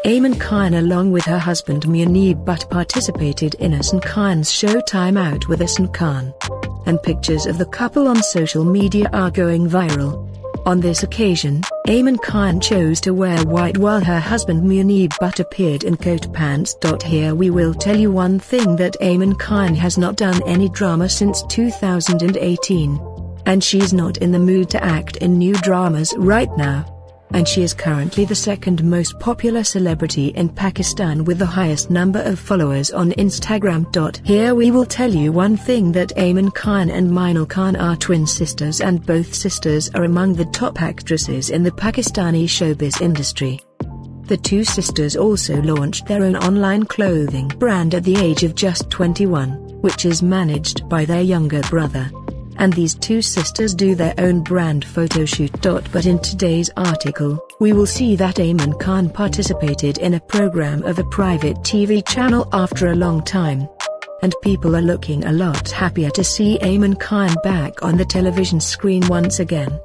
Aiman Khan along with her husband Munib Butt participated in Ahsan Khan's show Time Out with Ahsan Khan. And pictures of the couple on social media are going viral. On this occasion, Aiman Khan chose to wear white while her husband Munib Butt appeared in coat pants. Here we will tell you one thing that Aiman Khan has not done any drama since 2018. And she's not in the mood to act in new dramas right now. And she is currently the second most popular celebrity in Pakistan with the highest number of followers on Instagram. Here we will tell you one thing that Aiman Khan and Mainal Khan are twin sisters and both sisters are among the top actresses in the Pakistani showbiz industry. The two sisters also launched their own online clothing brand at the age of just 21, which is managed by their younger brother. And these two sisters do their own brand photo shoot. But in today's article, we will see that Aiman Khan participated in a program of a private TV channel after a long time. And people are looking a lot happier to see Aiman Khan back on the television screen once again.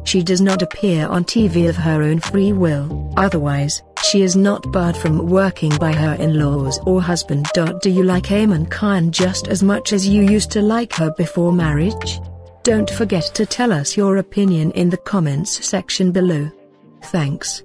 She does not appear on TV of her own free will, otherwise, she is not barred from working by her in-laws or husband. Do you like Aiman Khan just as much as you used to like her before marriage? Don't forget to tell us your opinion in the comments section below. Thanks.